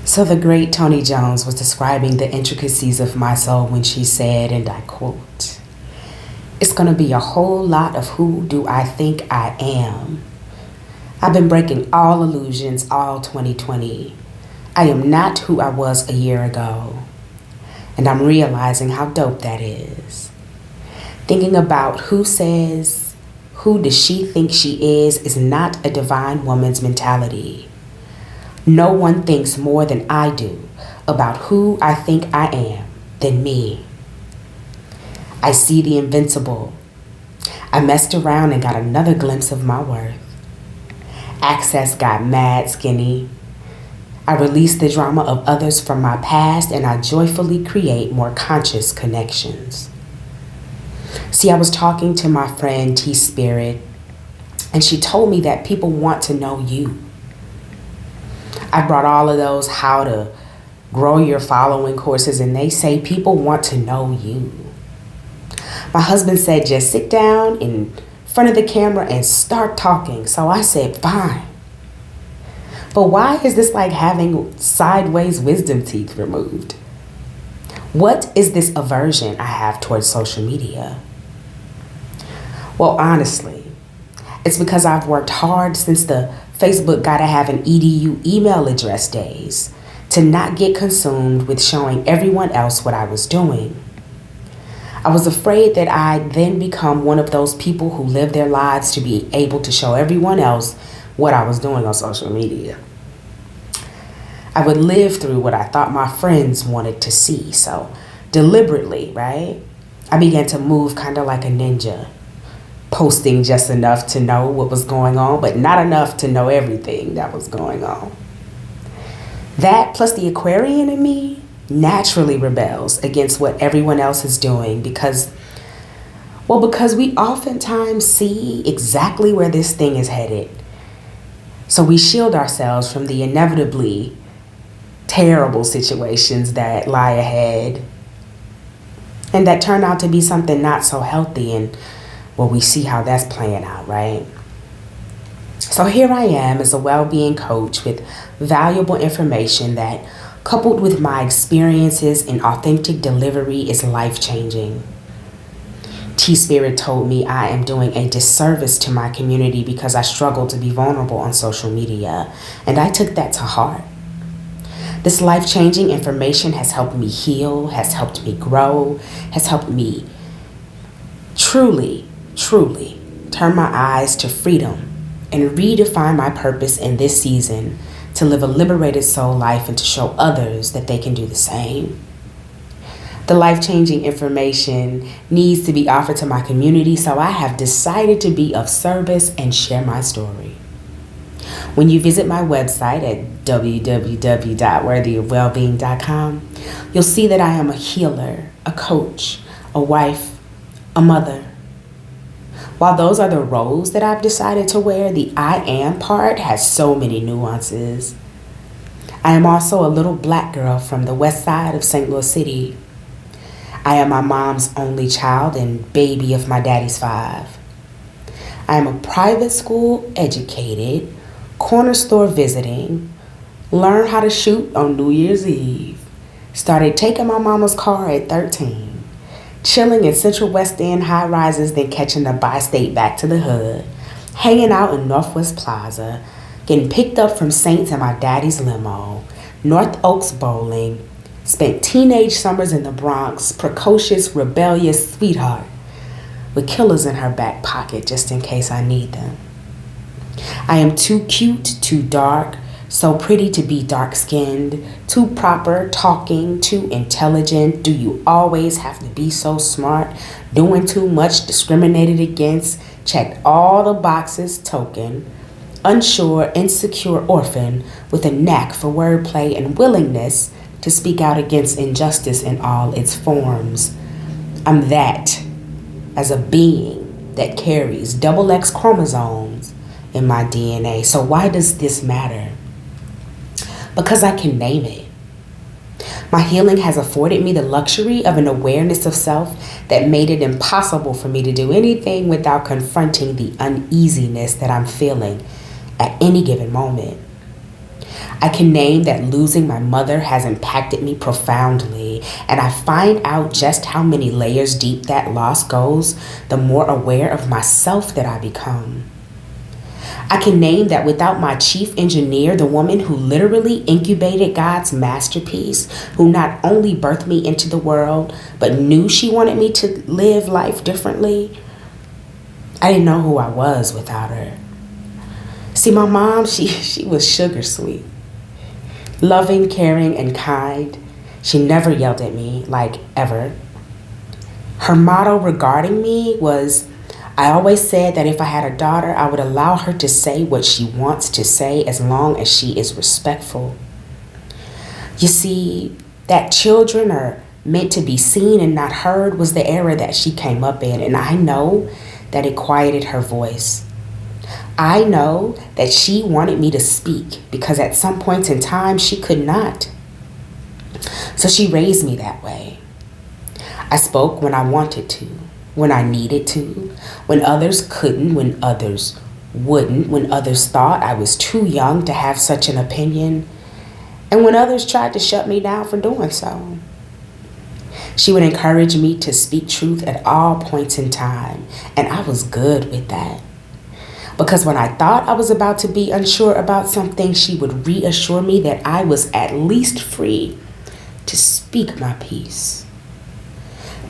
So the great Toni Jones was describing the intricacies of my soul when she said, and I quote, "It's going to be a whole lot of who do I think I am. I've been breaking all illusions all 2020. I am not who I was a year ago. And I'm realizing how dope that is. Thinking about who says, who does she think she is not a divine woman's mentality. No one thinks more than I do about who I think I am than me. I see the invincible. I messed around and got another glimpse of my worth. Access got mad skinny. I release the drama of others from my past and I joyfully create more conscious connections." See, I was talking to my friend T Spirit, and she told me that people want to know you. I brought all of those how to grow your following courses, and they say people want to know you. My husband said, just sit down in front of the camera and start talking. So I said, fine. But why is this like having sideways wisdom teeth removed? What is this aversion I have towards social media? Well, honestly, it's because I've worked hard since the Facebook gotta have an edu email address days to not get consumed with showing everyone else what I was doing. I was afraid that I'd then become one of those people who live their lives to be able to show everyone else what I was doing on social media. I would live through what I thought my friends wanted to see. So deliberately, right, I began to move kind of like a ninja, posting just enough to know what was going on, but not enough to know everything that was going on. That plus the Aquarian in me naturally rebels against what everyone else is doing because we oftentimes see exactly where this thing is headed. So we shield ourselves from the inevitably terrible situations that lie ahead and that turn out to be something not so healthy, and well, we see how that's playing out, right? So here I am as a well-being coach with valuable information that, coupled with my experiences in authentic delivery, is life-changing. T-Spirit told me I am doing a disservice to my community because I struggle to be vulnerable on social media, and I took that to heart. This life-changing information has helped me heal, has helped me grow, has helped me truly turn my eyes to freedom and redefine my purpose in this season to live a liberated soul life and to show others that they can do the same. The life-changing information needs to be offered to my community, so I have decided to be of service and share my story. When you visit my website at www.worthyofwellbeing.com, you'll see that I am a healer, a coach, a wife, a mother. While those are the roles that I've decided to wear, the I am part has so many nuances. I am also a little black girl from the west side of St. Louis City. I am my mom's only child and baby of my daddy's 5. I am a private school educated, corner store visiting, learned how to shoot on New Year's Eve, started taking my mama's car at 13, chilling in Central West End high rises, then catching the bi-state back to the hood, hanging out in Northwest Plaza, getting picked up from Saints in my daddy's limo, North Oaks bowling, spent teenage summers in the Bronx, precocious, rebellious sweetheart with killers in her back pocket just in case I need them. I am too cute, too dark, so pretty to be dark-skinned, too proper, talking, too intelligent. Do you always have to be so smart? Doing too much, discriminated against, checked all the boxes, token, unsure, insecure orphan with a knack for wordplay and willingness to speak out against injustice in all its forms. I'm that as a being that carries double X chromosomes in my DNA. So why does this matter? Because I can name it. My healing has afforded me the luxury of an awareness of self that made it impossible for me to do anything without confronting the uneasiness that I'm feeling at any given moment. I can name that losing my mother has impacted me profoundly, and I find out just how many layers deep that loss goes the more aware of myself that I become. I can name that without my chief engineer, the woman who literally incubated God's masterpiece, who not only birthed me into the world, but knew she wanted me to live life differently, I didn't know who I was without her. See, my mom, she was sugar sweet. Loving, caring, and kind. She never yelled at me, like ever. Her motto regarding me was, I always said that if I had a daughter, I would allow her to say what she wants to say as long as she is respectful. You see, that children are meant to be seen and not heard was the era that she came up in, and I know that it quieted her voice. I know that she wanted me to speak because at some points in time she could not. So she raised me that way. I spoke when I wanted to, when I needed to, when others couldn't, when others wouldn't, when others thought I was too young to have such an opinion, and when others tried to shut me down for doing so. She would encourage me to speak truth at all points in time, and I was good with that. Because when I thought I was about to be unsure about something, she would reassure me that I was at least free to speak my piece.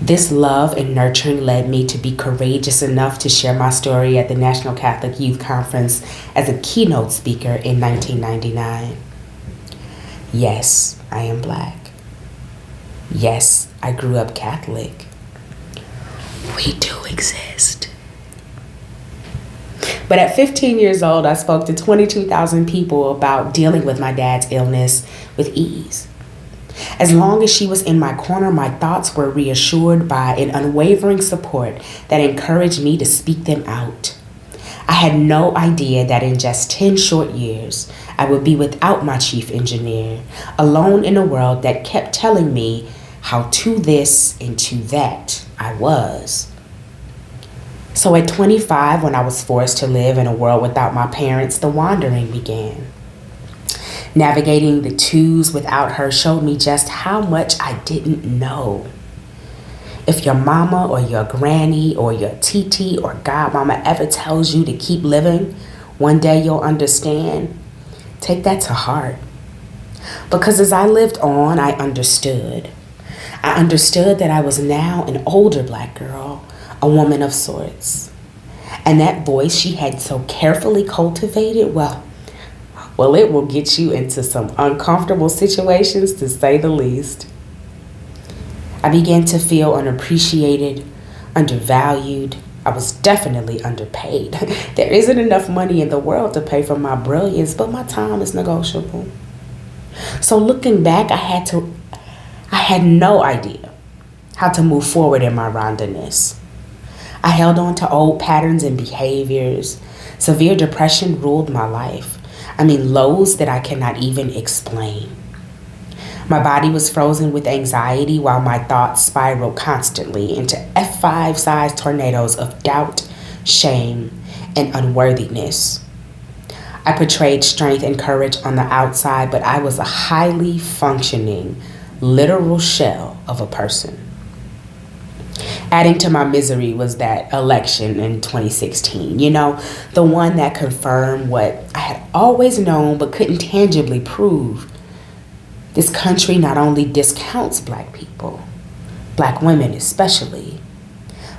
This love and nurturing led me to be courageous enough to share my story at the National Catholic Youth Conference as a keynote speaker in 1999. Yes, I am Black. Yes, I grew up Catholic. We do exist. But at 15 years old, I spoke to 22,000 people about dealing with my dad's illness with ease. As long as she was in my corner, my thoughts were reassured by an unwavering support that encouraged me to speak them out. I had no idea that in just 10 short years, I would be without my chief engineer, alone in a world that kept telling me how to this and to that I was. So at 25, when I was forced to live in a world without my parents, the wandering began. Navigating the twos without her showed me just how much I didn't know. If your mama or your granny or your TT or godmama ever tells you to keep living, one day you'll understand. Take that to heart. Because as I lived on, I understood. I understood that I was now an older Black girl, a woman of sorts. And that voice she had so carefully cultivated, well, it will get you into some uncomfortable situations, to say the least. I began to feel unappreciated, undervalued. I was definitely underpaid. There isn't enough money in the world to pay for my brilliance, but my time is negotiable. So looking back, I had no idea how to move forward in my Rhonda-ness. I held on to old patterns and behaviors. Severe depression ruled my life. Lows that I cannot even explain. My body was frozen with anxiety while my thoughts spiraled constantly into F5-sized tornadoes of doubt, shame, and unworthiness. I portrayed strength and courage on the outside, but I was a highly functioning, literal shell of a person. Adding to my misery was that election in 2016, the one that confirmed what I had always known but couldn't tangibly prove. This country not only discounts Black people, Black women especially,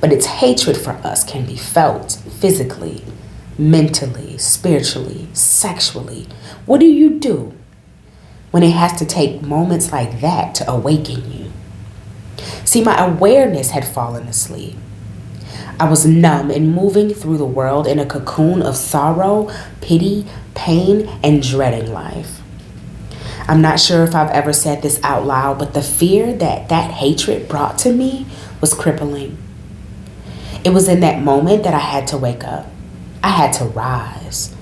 but its hatred for us can be felt physically, mentally, spiritually, sexually. What do you do when it has to take moments like that to awaken you? See, my awareness had fallen asleep. I was numb and moving through the world in a cocoon of sorrow, pity, pain, and dreading life. I'm not sure if I've ever said this out loud, but the fear that hatred brought to me was crippling. It was in that moment that I had to wake up. I had to rise.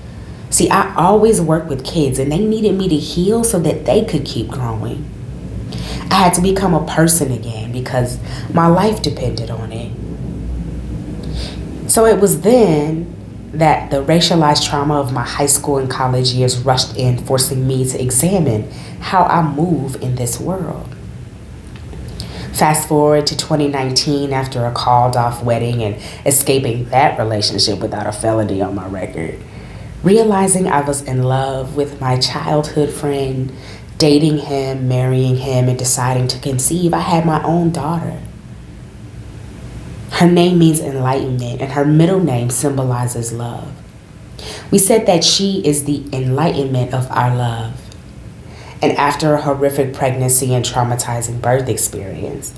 See, I always worked with kids, and they needed me to heal so that they could keep growing. I had to become a person again because my life depended on it. So it was then that the racialized trauma of my high school and college years rushed in, forcing me to examine how I move in this world. Fast forward to 2019 after a called off wedding and escaping that relationship without a felony on my record. Realizing I was in love with my childhood friend, dating him, marrying him, and deciding to conceive, I had my own daughter. Her name means enlightenment, and her middle name symbolizes love. We said that she is the enlightenment of our love. And after a horrific pregnancy and traumatizing birth experience,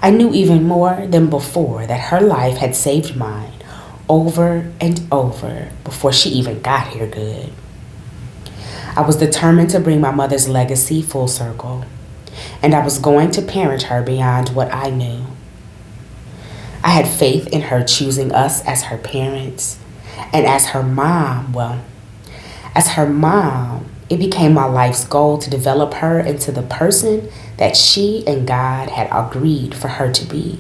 I knew even more than before that her life had saved mine over and over before she even got here good. I was determined to bring my mother's legacy full circle, and I was going to parent her beyond what I knew. I had faith in her choosing us as her parents, and as her mom, it became my life's goal to develop her into the person that she and God had agreed for her to be.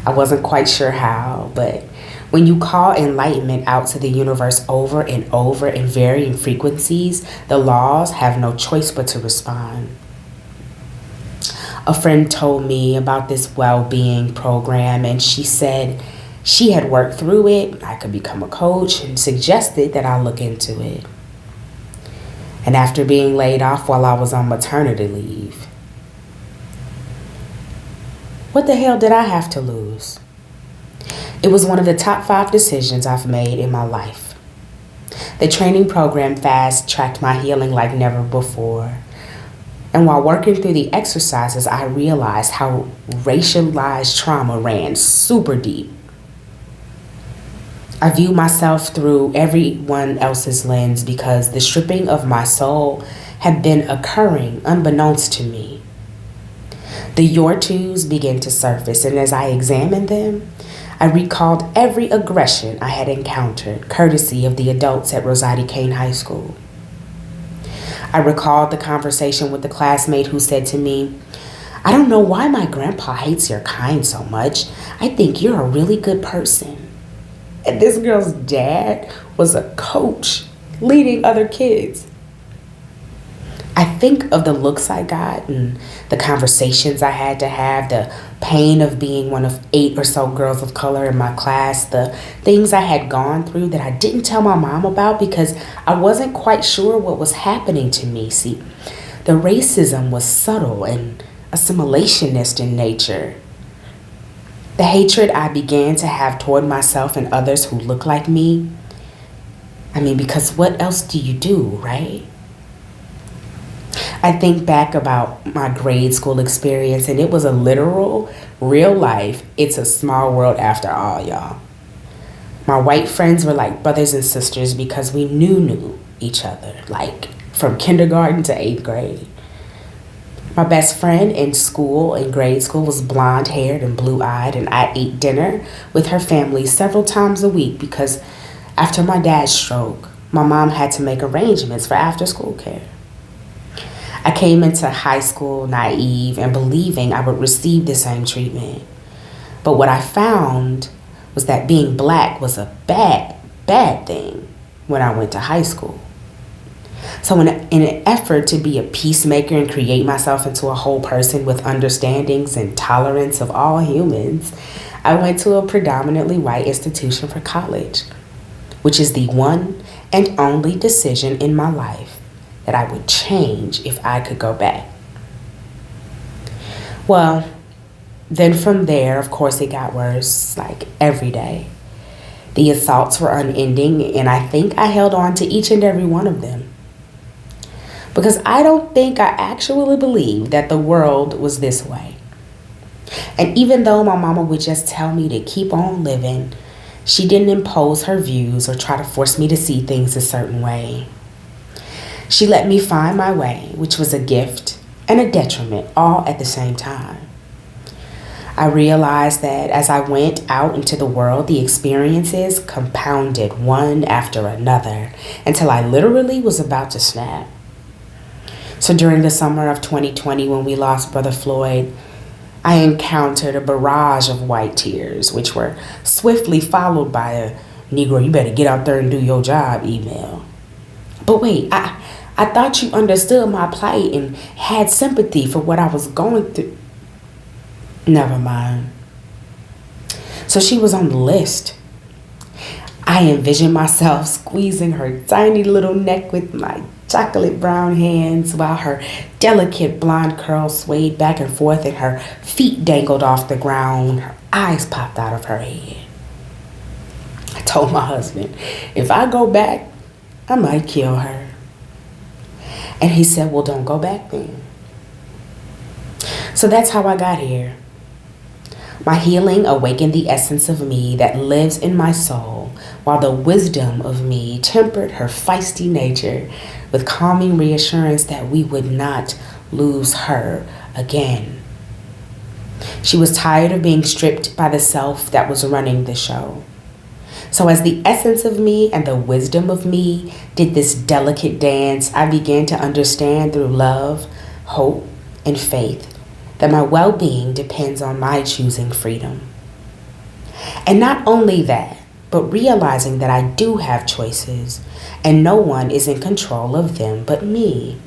I wasn't quite sure how, but when you call enlightenment out to the universe over and over in varying frequencies, the laws have no choice but to respond. A friend told me about this well-being program, and she said she had worked through it, I could become a coach, and suggested that I look into it. And after being laid off while I was on maternity leave, what the hell did I have to lose? It was one of the top 5 decisions I've made in my life. The training program fast-tracked my healing like never before. And while working through the exercises, I realized how racialized trauma ran super deep. I view myself through everyone else's lens because the stripping of my soul had been occurring unbeknownst to me. The your to's began to surface, and as I examined them, I recalled every aggression I had encountered, courtesy of the adults at Rosati Kane High School. I recalled the conversation with the classmate who said to me, "I don't know why my grandpa hates your kind so much. I think you're a really good person." And this girl's dad was a coach leading other kids. I think of the looks I got and the conversations I had to have, the pain of being one of 8 or so girls of color in my class, the things I had gone through that I didn't tell my mom about because I wasn't quite sure what was happening to me. See, the racism was subtle and assimilationist in nature. The hatred I began to have toward myself and others who look like me. Because what else do you do, right? I think back about my grade school experience, and it was a literal, real life, it's a small world after all, y'all. My white friends were like brothers and sisters because we knew each other, like from kindergarten to 8th grade. My best friend in grade school, was blonde-haired and blue-eyed, and I ate dinner with her family several times a week because after my dad's stroke, my mom had to make arrangements for after-school care. I came into high school naive and believing I would receive the same treatment. But what I found was that being black was a bad thing when I went to high school. So in an effort to be a peacemaker and create myself into a whole person with understandings and tolerance of all humans, I went to a predominantly white institution for college, which is the one and only decision in my life that I would change if I could go back. Well, then from there, of course, it got worse, like every day. The assaults were unending, and I think I held on to each and every one of them. Because I don't think I actually believed that the world was this way. And even though my mama would just tell me to keep on living, she didn't impose her views or try to force me to see things a certain way. She let me find my way, which was a gift and a detriment all at the same time. I realized that as I went out into the world, the experiences compounded one after another until I literally was about to snap. So during the summer of 2020, when we lost Brother Floyd, I encountered a barrage of white tears, which were swiftly followed by a Negro, you better get out there and do your job email. But wait, I thought you understood my plight and had sympathy for what I was going through. Never mind. So she was on the list. I envisioned myself squeezing her tiny little neck with my chocolate brown hands while her delicate blonde curls swayed back and forth and her feet dangled off the ground. Her eyes popped out of her head. I told my husband, if I go back, I might kill her. And he said, well, don't go back then. So that's how I got here. My healing awakened the essence of me that lives in my soul, while the wisdom of me tempered her feisty nature with calming reassurance that we would not lose her again. She was tired of being stripped by the self that was running the show. So as the essence of me and the wisdom of me did this delicate dance, I began to understand through love, hope, and faith that my well-being depends on my choosing freedom. And not only that, but realizing that I do have choices and no one is in control of them but me.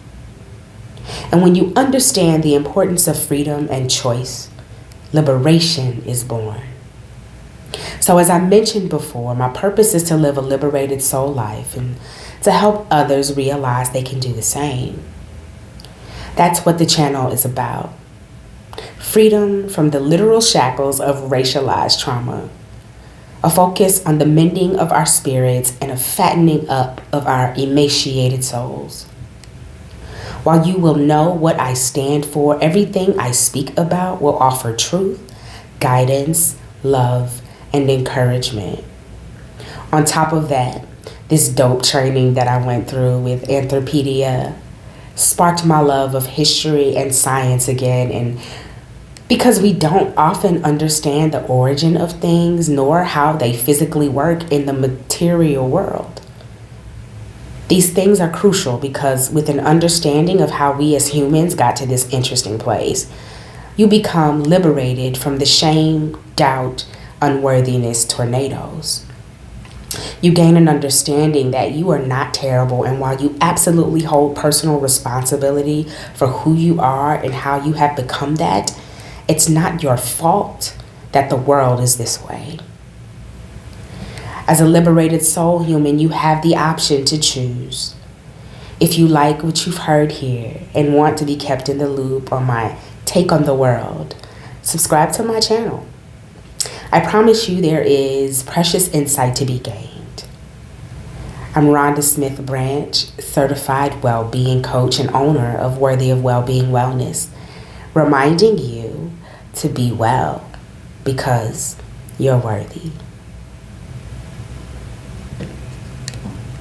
And when you understand the importance of freedom and choice, liberation is born. So as I mentioned before, my purpose is to live a liberated soul life and to help others realize they can do the same. That's what the channel is about. Freedom from the literal shackles of racialized trauma. A focus on the mending of our spirits and a fattening up of our emaciated souls. While you will know what I stand for, everything I speak about will offer truth, guidance, love, and encouragement. On top of that, this dope training that I went through with Anthropedia sparked my love of history and science again, and because we don't often understand the origin of things nor how they physically work in the material world. These things are crucial because with an understanding of how we as humans got to this interesting place, you become liberated from the shame, doubt, unworthiness tornadoes. You gain an understanding that you are not terrible, and while you absolutely hold personal responsibility for who you are and how you have become that, it's not your fault that the world is this way. As a liberated soul human, you have the option to choose. If you like what you've heard here and want to be kept in the loop on my take on the world, subscribe to my channel. I promise you there is precious insight to be gained. I'm Rhonda Smith Branch, certified well-being coach and owner of Worthy of Wellbeing Wellness, reminding you to be well because you're worthy.